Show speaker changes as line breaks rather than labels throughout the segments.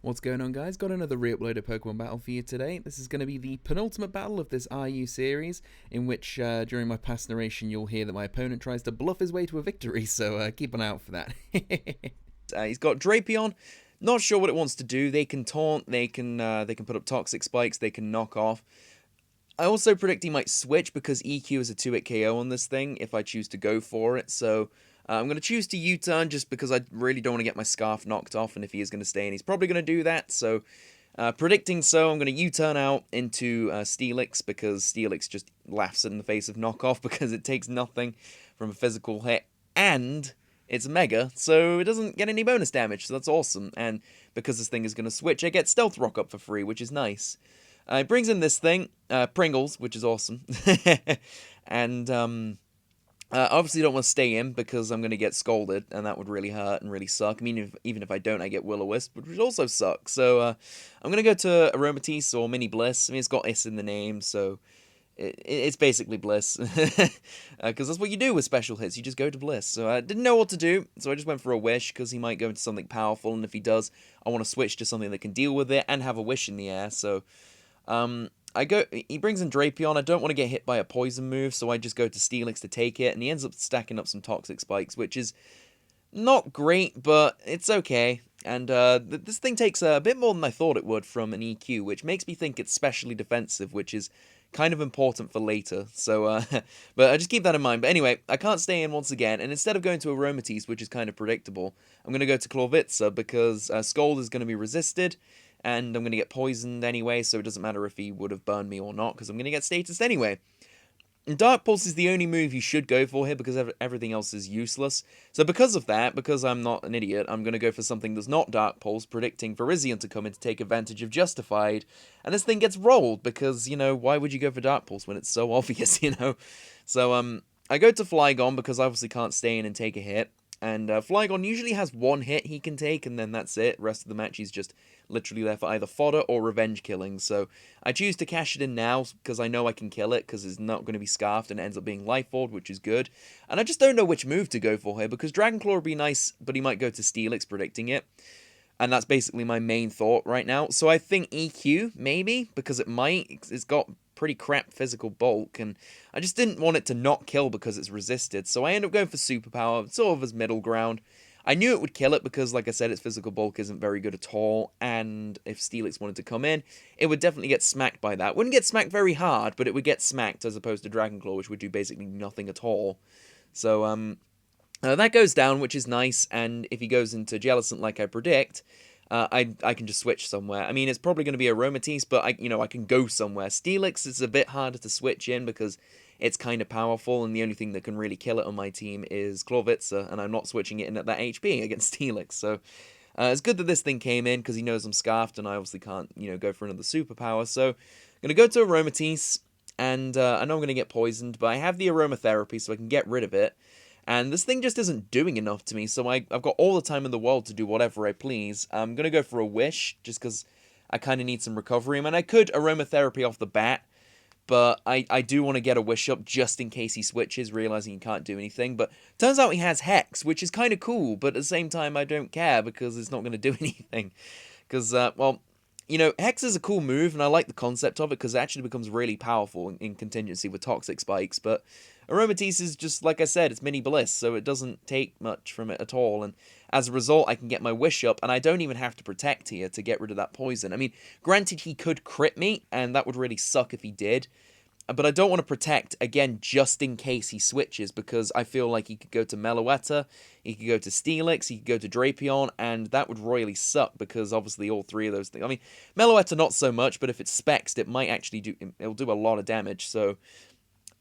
What's going on, guys? Got another re-uploaded Pokemon battle for you today. This is going to be the penultimate battle of this RU series, in which, during my past narration, you'll hear that my opponent tries to bluff his way to a victory, so keep an eye out for that. He's got Drapion. Not sure what it wants to do. They can taunt, they can put up Toxic Spikes, they can knock off. I also predict he might switch because EQ is a 2-hit KO on this thing if I choose to go for it, so I'm going to choose to U-turn just because I really don't want to get my Scarf knocked off, and if he is going to stay in, he's probably going to do that, so predicting so, I'm going to U-turn out into Steelix because Steelix just laughs in the face of knockoff because it takes nothing from a physical hit, and it's Mega, so it doesn't get any bonus damage, so that's awesome, and because this thing is going to switch, I get Stealth Rock up for free, which is nice. It brings in this thing, Pringles, which is awesome. And obviously don't want to stay in because I'm going to get scolded, and that would really hurt and really suck. I mean, even if I don't, I get Will-O-Wisp, which would also suck. So I'm going to go to Aromatisse or Mini Bliss. I mean, it's got S in the name, so it's basically Bliss. Because that's what you do with special hits. You just go to Bliss. So I didn't know what to do, so I just went for a Wish, because he might go into something powerful, and if he does, I want to switch to something that can deal with it and have a Wish in the air, so he brings in Drapion. I don't want to get hit by a poison move, so I just go to Steelix to take it, and he ends up stacking up some Toxic Spikes, which is not great, but it's okay. And this thing takes a bit more than I thought it would from an EQ, which makes me think it's specially defensive, which is kind of important for later, so, but I just keep that in mind. But anyway, I can't stay in once again, and instead of going to Aromatisse, which is kind of predictable, I'm going to go to Corvikza, because Scold is going to be resisted, and I'm going to get poisoned anyway, so it doesn't matter if he would have burned me or not, because I'm going to get status anyway. And Dark Pulse is the only move you should go for here, because everything else is useless. So because of that, because I'm not an idiot, I'm going to go for something that's not Dark Pulse, predicting Virizion to come in to take advantage of Justified. And this thing gets rolled, because, you know, why would you go for Dark Pulse when it's so obvious, you know? So, I go to Flygon, because I obviously can't stay in and take a hit. And Flygon usually has one hit he can take, and then that's it. The rest of the match he's just literally there for either fodder or revenge killing. So I choose to cash it in now, because I know I can kill it, because it's not going to be Scarfed, and it ends up being Life Orb, which is good. And I just don't know which move to go for here, because Dragon Claw would be nice, but he might go to Steelix, predicting it. And that's basically my main thought right now. So I think EQ, maybe, because it's got pretty crap physical bulk, and I just didn't want it to not kill because it's resisted, so I end up going for Superpower, sort of as middle ground. I knew it would kill it because, like I said, its physical bulk isn't very good at all, and if Steelix wanted to come in, it would definitely get smacked by that. Wouldn't get smacked very hard, but it would get smacked as opposed to Dragon Claw, which would do basically nothing at all. So, that goes down, which is nice, and if he goes into Jellicent like I predict, I can just switch somewhere. I mean, it's probably going to be Aromatisse, but I can go somewhere. Steelix is a bit harder to switch in because it's kind of powerful, and the only thing that can really kill it on my team is Corvikza, and I'm not switching it in at that HP against Steelix. So it's good that this thing came in because he knows I'm Scarfed, and I obviously can't, go for another superpower. So I'm going to go to Aromatisse, and I know I'm going to get poisoned, but I have the aromatherapy, so I can get rid of it. And this thing just isn't doing enough to me, so I've got all the time in the world to do whatever I please. I'm going to go for a Wish, just because I kind of need some recovery. I mean, I could Aromatherapy off the bat, but I do want to get a Wish up just in case he switches, realizing he can't do anything. But turns out he has Hex, which is kind of cool, but at the same time, I don't care, because it's not going to do anything. Because, well, Hex is a cool move, and I like the concept of it, because it actually becomes really powerful in contingency with Toxic Spikes, but Aromatisse is just, like I said, it's Mini Bliss, so it doesn't take much from it at all, and as a result, I can get my Wish up, and I don't even have to Protect here to get rid of that poison. I mean, granted, he could crit me, and that would really suck if he did, but I don't want to Protect, again, just in case he switches, because I feel like he could go to Meloetta, he could go to Steelix, he could go to Drapion, and that would royally suck, because obviously all three of those things, I mean, Meloetta not so much, but if it's Spexed, it might actually it'll do a lot of damage, so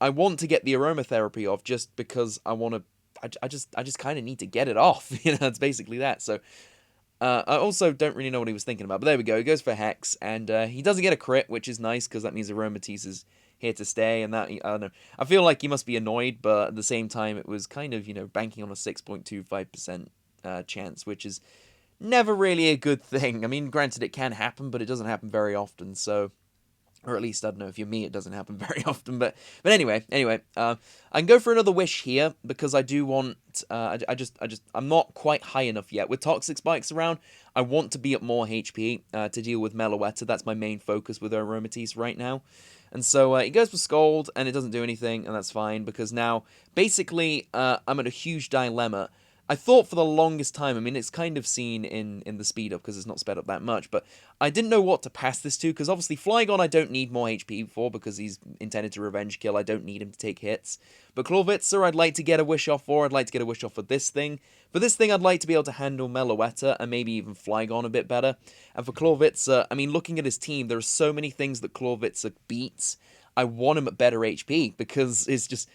I want to get the aromatherapy off just because I want to, I just kind of need to get it off, it's basically that, so, I also don't really know what he was thinking about, but there we go, he goes for Hex, and, he doesn't get a crit, which is nice, because that means Aromatisse is here to stay, and that, I don't know, I feel like he must be annoyed, but at the same time, it was kind of, banking on a 6.25% chance, which is never really a good thing. I mean, granted, it can happen, but it doesn't happen very often, so Or at least, I don't know, if you're me, it doesn't happen very often. But anyway, I can go for another wish here because I do want. I'm not quite high enough yet with Toxic Spikes around. I want to be at more HP to deal with Meloetta. That's my main focus with Aromatisse right now. And so he goes for Scold, and it doesn't do anything, and that's fine because now basically I'm at a huge dilemma. I thought for the longest time, I mean, it's kind of seen in the speed up because it's not sped up that much, but I didn't know what to pass this to because obviously Flygon I don't need more HP for because he's intended to revenge kill. I don't need him to take hits. But Clawvitzer I'd like to get a wish off for. I'd like to get a wish off for this thing. For this thing I'd like to be able to handle Meloetta and maybe even Flygon a bit better. And for Clawvitzer, I mean, looking at his team, there are so many things that Clawvitzer beats. I want him at better HP because it's just...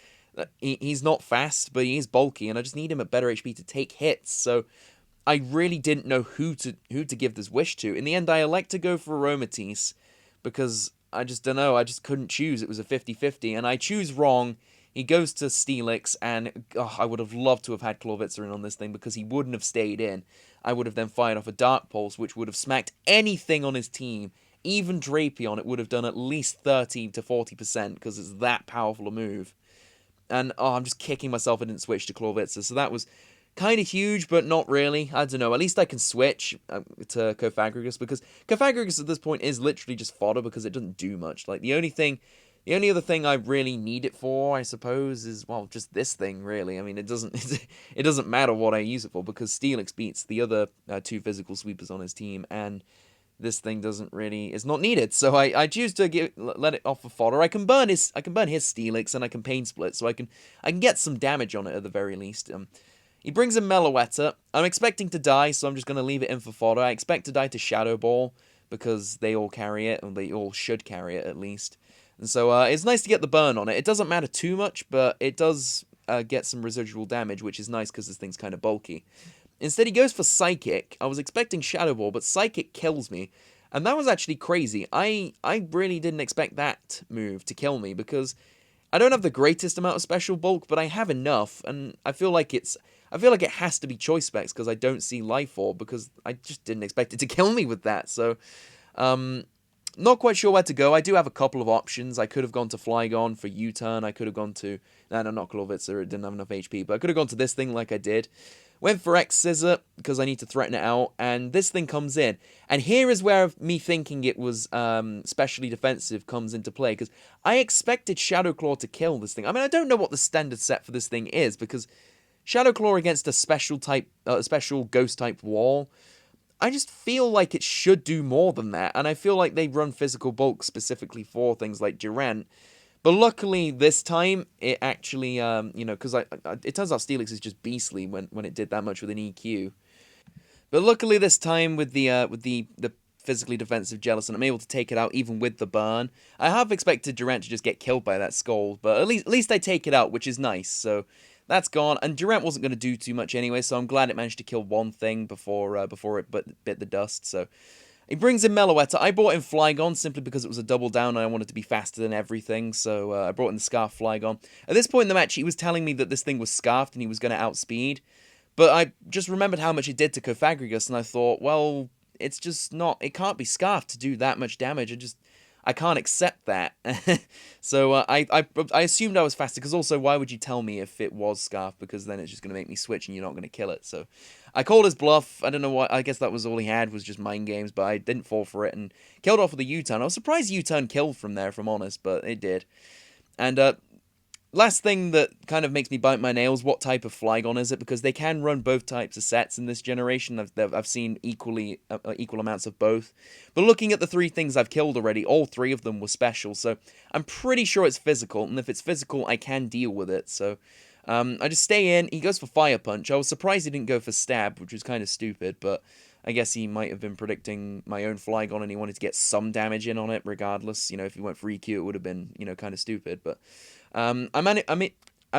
He's not fast, but he is bulky, and I just need him at better HP to take hits. So I really didn't know who to give this wish to. In the end, I elect to go for Aromatisse because I just don't know. I just couldn't choose. It was a 50-50, and I choose wrong. He goes to Steelix, and I would have loved to have had Clawvitzer in on this thing because he wouldn't have stayed in. I would have then fired off a Dark Pulse, which would have smacked anything on his team. Even Drapion, it would have done at least 30 to 40% because it's that powerful a move. And, I'm just kicking myself I didn't switch to Clawvitzer. So that was kind of huge, but not really. I don't know. At least I can switch to Cofagrigus, because Cofagrigus at this point is literally just fodder because it doesn't do much. Like, the only other thing I really need it for, I suppose, is, well, just this thing, really. I mean, it doesn't matter what I use it for, because Steelix beats the other two physical sweepers on his team, and this thing is not needed. So I choose to let it off for fodder. I can burn his Steelix, and I can Pain Split, so I can get some damage on it at the very least. He brings in Meloetta. I'm expecting to die, so I'm just going to leave it in for fodder. I expect to die to Shadow Ball, because they all carry it, or they all should carry it at least. And so it's nice to get the burn on it. It doesn't matter too much, but it does get some residual damage, which is nice because this thing's kind of bulky. Instead, he goes for Psychic. I was expecting Shadow Ball, but Psychic kills me. And that was actually crazy. I really didn't expect that move to kill me, because I don't have the greatest amount of special bulk, but I have enough, and I feel like it has to be Choice Specs, because I don't see Life Orb, because I just didn't expect it to kill me with that. So, not quite sure where to go. I do have a couple of options. I could have gone to Flygon for U-turn. I could have gone to... No, not Clawvitzer. It didn't have enough HP. But I could have gone to this thing like I did. Went for X-Scissor because I need to threaten it out. And this thing comes in. And here is where me thinking it was specially defensive comes into play. Because I expected Shadow Claw to kill this thing. I mean, I don't know what the standard set for this thing is. Because Shadow Claw against a special ghost type wall... I just feel like it should do more than that, and I feel like they run physical bulk specifically for things like Durant. But luckily, this time, it actually, because it turns out Steelix is just beastly when it did that much with an EQ. But luckily this time, with the physically defensive Jellicent, I'm able to take it out even with the burn. I have expected Durant to just get killed by that Scold, but at least I take it out, which is nice, so... That's gone, and Durant wasn't going to do too much anyway, so I'm glad it managed to kill one thing before it bit the dust. So he brings in Meloetta. I brought in Flygon simply because it was a double down and I wanted to be faster than everything, so I brought in the Scarf Flygon. At this point in the match, he was telling me that this thing was scarfed and he was going to outspeed, but I just remembered how much it did to Cofagrigus, and I thought, well, it's just not... It can't be scarfed to do that much damage. I can't accept that. So I assumed I was faster, because also, why would you tell me if it was Scarf? Because then it's just going to make me switch and you're not going to kill it. So I called his bluff. I don't know why. I guess that was all he had, was just mind games, but I didn't fall for it and killed off with a U-turn. I was surprised U-turn killed from there, if I'm honest, but it did. And last thing that kind of makes me bite my nails, what type of Flygon is it? Because they can run both types of sets in this generation. I've seen equal amounts of both. But looking at the three things I've killed already, all three of them were special. So I'm pretty sure it's physical. And if it's physical, I can deal with it. So I just stay in. He goes for Fire Punch. I was surprised he didn't go for Stab, which was kind of stupid. But I guess he might have been predicting my own Flygon and he wanted to get some damage in on it regardless. You know, if he went for EQ, it would have been, kind of stupid. But... I'm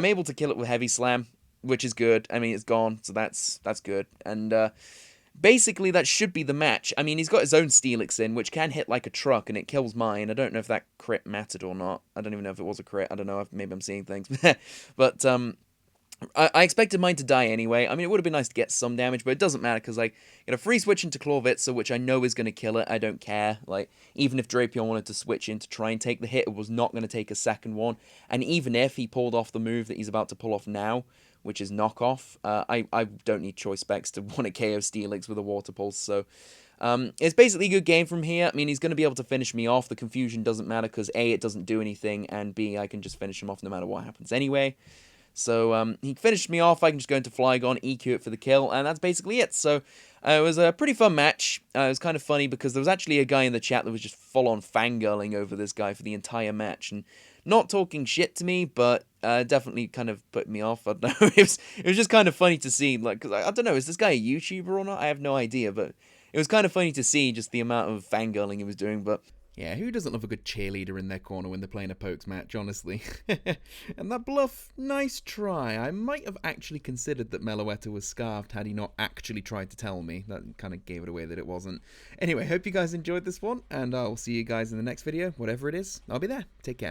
able to kill it with Heavy Slam, which is good. I mean, it's gone, so that's good. And basically, that should be the match. I mean, he's got his own Steelix in, which can hit like a truck, and it kills mine. I don't know if that crit mattered or not. I don't even know if it was a crit. I don't know. Maybe I'm seeing things. But I expected mine to die anyway. I mean, it would have been nice to get some damage, but it doesn't matter because, like, get a free switch into Clawvitzer, which I know is going to kill it. I don't care. Like, even if Drapion wanted to switch in to try and take the hit, it was not going to take a second one. And even if he pulled off the move that he's about to pull off now, which is knockoff, I don't need choice specs to want to KO Steelix with a Water Pulse, so... it's basically a good game from here. I mean, he's going to be able to finish me off. The confusion doesn't matter because A, it doesn't do anything, and B, I can just finish him off no matter what happens anyway. So he finished me off. I can just go into Flygon, EQ it for the kill, and that's basically it. So it was a pretty fun match. It was kind of funny because there was actually a guy in the chat that was just full-on fangirling over this guy for the entire match, and not talking shit to me, but definitely kind of put me off. I don't know. It was just kind of funny to see, like, because I don't know, is this guy a YouTuber or not? I have no idea, but it was kind of funny to see just the amount of fangirling he was doing, but... Yeah, who doesn't love a good cheerleader in their corner when they're playing a pokes match, honestly? And that bluff, nice try. I might have actually considered that Meloetta was scarfed had he not actually tried to tell me. That kind of gave it away that it wasn't. Anyway, hope you guys enjoyed this one, and I'll see you guys in the next video. Whatever it is, I'll be there. Take care.